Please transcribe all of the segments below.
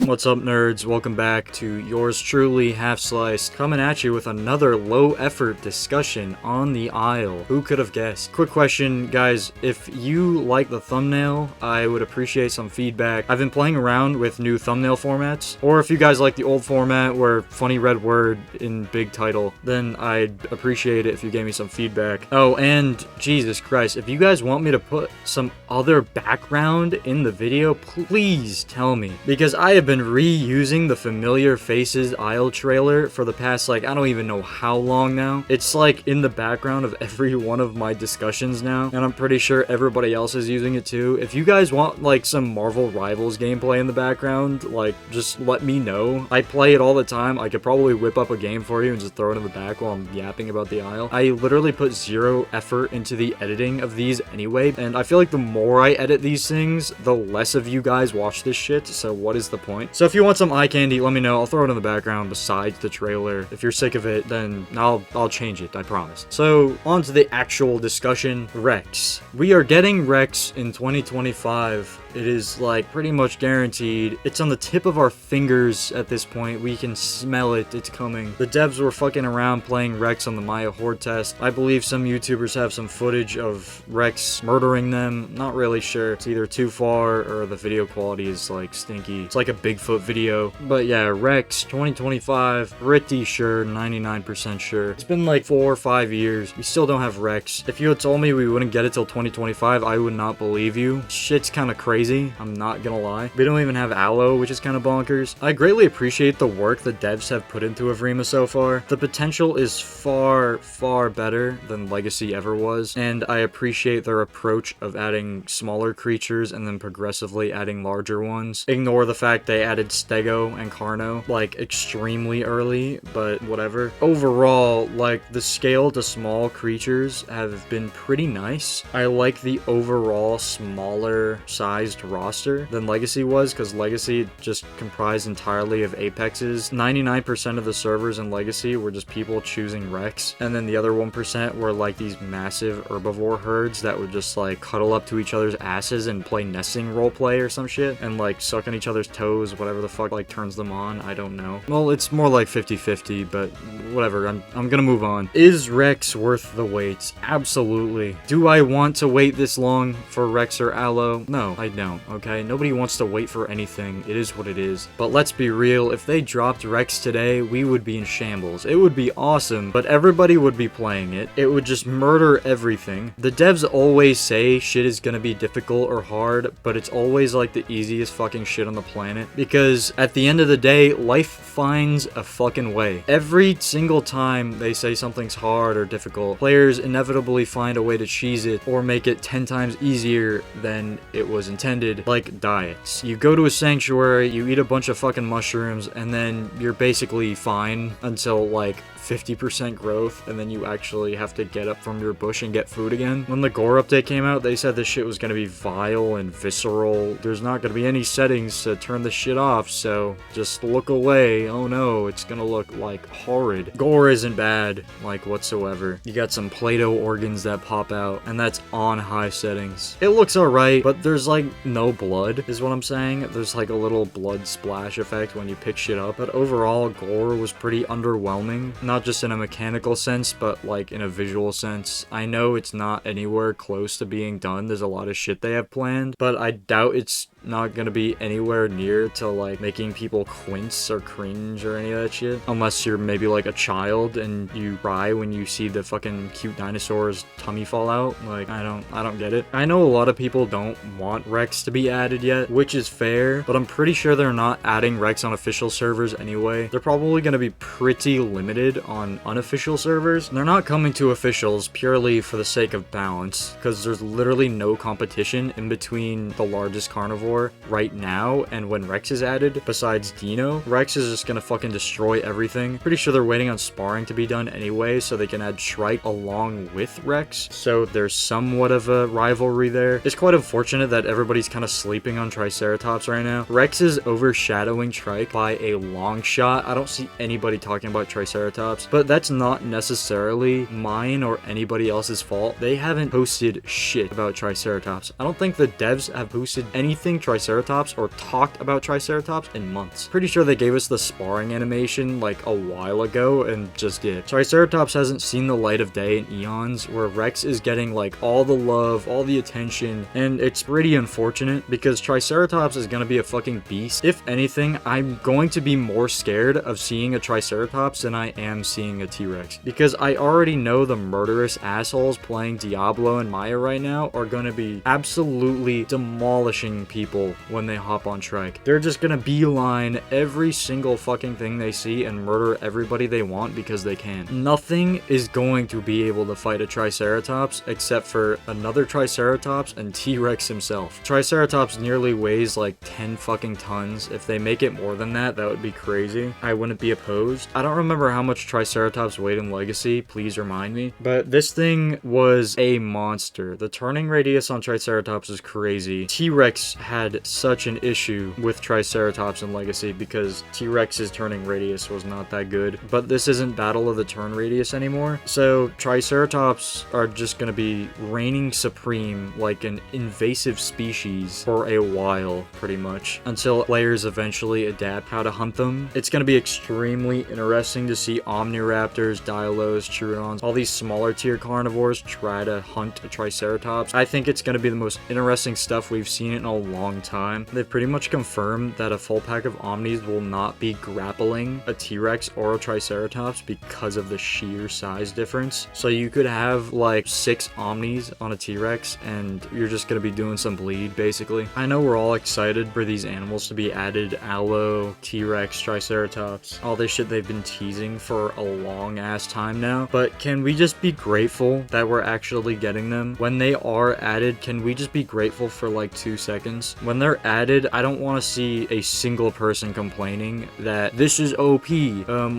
What's up, nerds? Welcome back to yours truly, HalfSlyced, coming at you with another low-effort discussion on the aisle. Who could have guessed? Quick question, guys. If you like the thumbnail, I would appreciate some feedback. I've been playing around with new thumbnail formats, or if you guys like the old format where funny red word in big title, then I'd appreciate it if you gave me some feedback. Oh, and Jesus Christ, if you guys want me to put some other background in the video, please tell me, because I have been reusing the Familiar Faces aisle trailer for the past, like, I don't even know how long now. It's like in the background of every one of my discussions now, and I'm pretty sure everybody else is using it too. If you guys want like some Marvel Rivals gameplay in the background, like, just let me know. I play it all the time. I could probably whip up a game for you and just throw it in the back while I'm yapping about the aisle. I literally put zero effort into the editing of these anyway, and I feel like the more I edit these things, the less of you guys watch this shit, so what is the point? So if you want some eye candy, let me know. I'll throw it in the background besides the trailer. If you're sick of it, then I'll change it, I promise. So on to the actual discussion. Rex. We are getting Rex in 2025. It is like pretty much guaranteed. It's on the tip of our fingers at this point. We can smell it. It's coming. The devs were fucking around playing Rex on the Maya Horde test. I believe some YouTubers have some footage of Rex murdering them. Not really sure. It's either too far or the video quality is like stinky. It's like a Bigfoot video. But yeah, Rex 2025. Pretty sure, 99% sure. It's been like 4 or 5 years. We still don't have Rex. If you had told me we wouldn't get it till 2025, I would not believe you. Shit's kind of crazy. I'm not gonna lie. We don't even have Aloe, which is kind of bonkers. I greatly appreciate the work the devs have put into Evrima so far. The potential is far, far better than Legacy ever was, and I appreciate their approach of adding smaller creatures and then progressively adding larger ones. Ignore the fact they added Stego and Carno, like, extremely early, but whatever. Overall, like, the scale to small creatures have been pretty nice. I like the overall smaller size roster than Legacy was, because Legacy just comprised entirely of Apexes. 99% of the servers in Legacy were just people choosing Rex, and then the other 1% were like these massive herbivore herds that would just like cuddle up to each other's asses and play nesting roleplay or some shit, and like suck on each other's toes, whatever the fuck like turns them on. I don't know. Well, it's more like 50-50, but whatever. I'm gonna move on. Is Rex worth the wait? Absolutely. Do I want to wait this long for Rex or Aloe? No, I don't, okay? Nobody wants to wait for anything. It is what it is. But let's be real, if they dropped Rex today, we would be in shambles. It would be awesome, but everybody would be playing it. It would just murder everything. The devs always say shit is gonna be difficult or hard, but it's always like the easiest fucking shit on the planet, because at the end of the day, life finds a fucking way. Every single time they say something's hard or difficult, players inevitably find a way to cheese it or make it 10 times easier than it was intended, like diets. You go to a sanctuary, you eat a bunch of fucking mushrooms, and then you're basically fine until like 50% growth, and then you actually have to get up from your bush and get food again. When the gore update came out, they said this shit was gonna be vile and visceral. There's not gonna be any settings to turn the shit off, so just look away. Oh no, it's gonna look like horrid. Gore isn't bad, like, whatsoever. You got some Play-Doh organs that pop out, and that's on high settings. It looks alright, but there's like no blood, is what I'm saying. There's like a little blood splash effect when you pick shit up, but overall, gore was pretty underwhelming. Not just in a mechanical sense, but like in a visual sense. I know it's not anywhere close to being done. There's a lot of shit they have planned, but I doubt it's not gonna be anywhere near to like making people wince or cringe or any of that shit, unless you're maybe like a child and you cry when you see the fucking cute dinosaur's tummy fall out. Like, I don't get it. I know a lot of people don't want Rex to be added yet, which is fair, but I'm pretty sure they're not adding Rex on official servers anyway. They're probably gonna be pretty limited on unofficial servers. They're not coming to officials purely for the sake of balance, because there's literally no competition in between the largest carnivore right now and when Rex is added, besides Dino. Rex is just gonna fucking destroy everything. Pretty sure they're waiting on sparring to be done anyway, so they can add Shrike along with Rex, so there's somewhat of a rivalry there. It's quite unfortunate that everybody's kind of sleeping on Triceratops right now. Rex is overshadowing Trike by a long shot. I don't see anybody talking about Triceratops, but that's not necessarily mine or anybody else's fault. They haven't posted shit about Triceratops. I don't think the devs have posted anything seen Triceratops or talked about Triceratops in months. Pretty sure they gave us the sparring animation like a while ago and just did. Triceratops hasn't seen the light of day in eons, where Rex is getting like all the love, all the attention, and it's pretty unfortunate because Triceratops is gonna be a fucking beast. If anything, I'm going to be more scared of seeing a Triceratops than I am seeing a T-Rex, because I already know the murderous assholes playing Diablo and Maya right now are gonna be absolutely demolishing people when they hop on Trike. They're just gonna beeline every single fucking thing they see and murder everybody they want because they can. Nothing is going to be able to fight a Triceratops except for another Triceratops and T-Rex himself. Triceratops nearly weighs like 10 fucking tons. If they make it more than that, that would be crazy. I wouldn't be opposed. I don't remember how much Triceratops weighed in Legacy, please remind me. But this thing was a monster. The turning radius on Triceratops is crazy. T-Rex had such an issue with Triceratops in Legacy because T-Rex's turning radius was not that good. But this isn't Battle of the Turn Radius anymore, so Triceratops are just gonna be reigning supreme like an invasive species for a while, pretty much, until players eventually adapt how to hunt them. It's gonna be extremely interesting to see Omniraptors, Dilos, Chirodons, all these smaller tier carnivores try to hunt a Triceratops. I think it's gonna be the most interesting stuff we've seen in a long time. They've pretty much confirmed that a full pack of Omnis will not be grappling a T-Rex or a Triceratops because of the sheer size difference. So you could have like 6 Omnis on a T-Rex and you're just gonna be doing some bleed basically. I know we're all excited for these animals to be added: Allo, T-Rex, Triceratops, all this shit they've been teasing for a long ass time now, but can we just be grateful that we're actually getting them? When they are added, can we just be grateful for like 2 seconds? When they're added, I don't want to see a single person complaining that this is OP,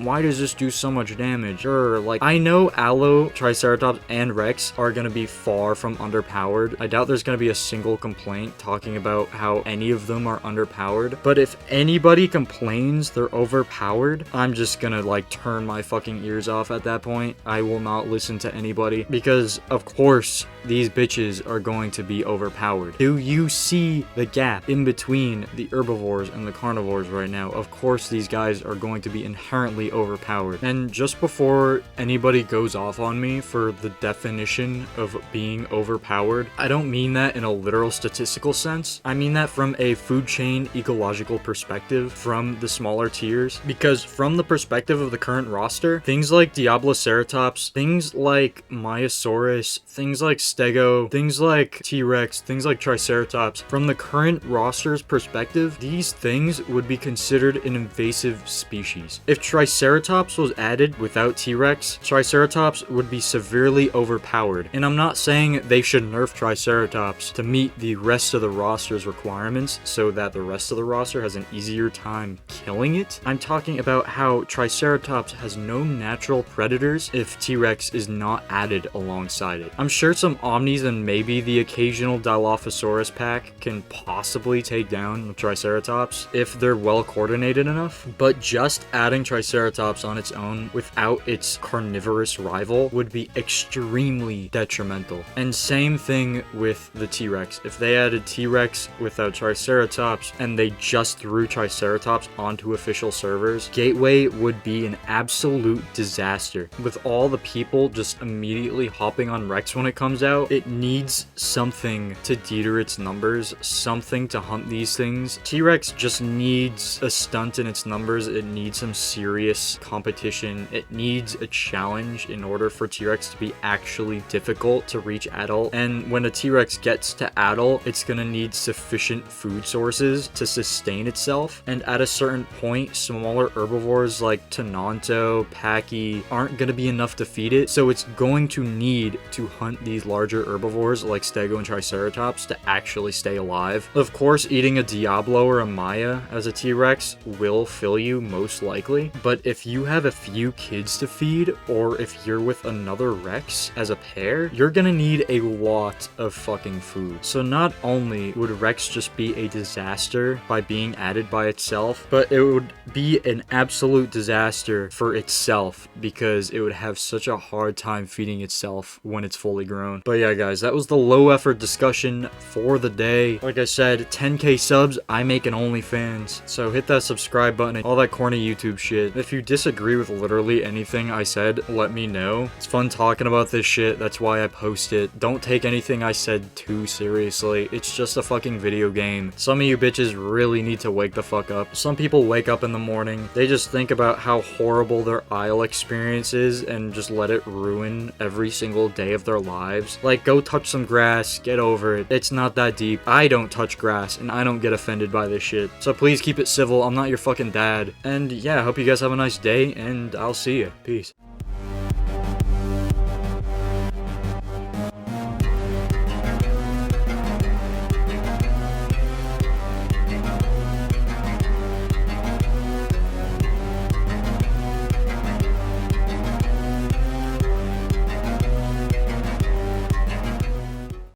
why does this do so much damage? Or like, I know Allo, Triceratops, and Rex are gonna be far from underpowered. I doubt there's gonna be a single complaint talking about how any of them are underpowered, but if anybody complains they're overpowered, I'm just gonna like turn my fucking ears off at that point. I will not listen to anybody because of course these bitches are going to be overpowered. Do you see the gap in between the herbivores and the carnivores right now? Of course these guys are going to be inherently overpowered. And just before anybody goes off on me for the definition of being overpowered, I don't mean that in a literal statistical sense. I mean that from a food chain ecological perspective, from the smaller tiers, because from the perspective of the current roster, things like Diabloceratops, things like Myosaurus, things like Stego, things like T-Rex, things like Triceratops, from the current roster's perspective, these things would be considered an invasive species. If Triceratops was added without T-Rex, Triceratops would be severely overpowered. And I'm not saying they should nerf Triceratops to meet the rest of the roster's requirements so that the rest of the roster has an easier time killing it. I'm talking about how Triceratops has no natural predators if T-Rex is not added alongside it. I'm sure some Omnis and maybe the occasional Dilophosaurus pack can possibly take down the Triceratops if they're well coordinated enough, but just adding Triceratops on its own without its carnivorous rival would be extremely detrimental. And same thing with the T-Rex. If they added T-Rex without Triceratops and they just threw Triceratops onto official servers, Gateway would be an absolute disaster. With all the people just immediately hopping on Rex when it comes out, it needs something to deter its numbers, something to hunt these things. T-Rex just needs a stunt in its numbers. It needs some serious competition. It needs a challenge in order for T-Rex to be actually difficult to reach adult. And when a T-Rex gets to adult, it's gonna need sufficient food sources to sustain itself. And at a certain point, smaller herbivores like Tonanto, Paki aren't gonna be enough to feed it. So it's going to need to hunt these larger herbivores like Stego and Triceratops to actually stay alive. Of course, eating a Diablo or a Maya as a T-Rex will fill you most likely, but if you have a few kids to feed, or if you're with another Rex as a pair, you're gonna need a lot of fucking food. So not only would Rex just be a disaster by being added by itself, but it would be an absolute disaster for itself because it would have such a hard time feeding itself when it's fully grown. But yeah guys, that was the low effort discussion for the day. Like I just said 10k subs, I make an OnlyFans. So hit that subscribe button and all that corny YouTube shit. If you disagree with literally anything I said, let me know. It's fun talking about this shit, that's why I post it. Don't take anything I said too seriously. It's just a fucking video game. Some of you bitches really need to wake the fuck up. Some people wake up in the morning, they just think about how horrible their aisle experience is and just let it ruin every single day of their lives. Like, go touch some grass, get over it. It's not that deep. I don't touch grass and I don't get offended by this shit. So please keep it civil. I'm not your fucking dad. And yeah, I hope you guys have a nice day and I'll see you. Peace.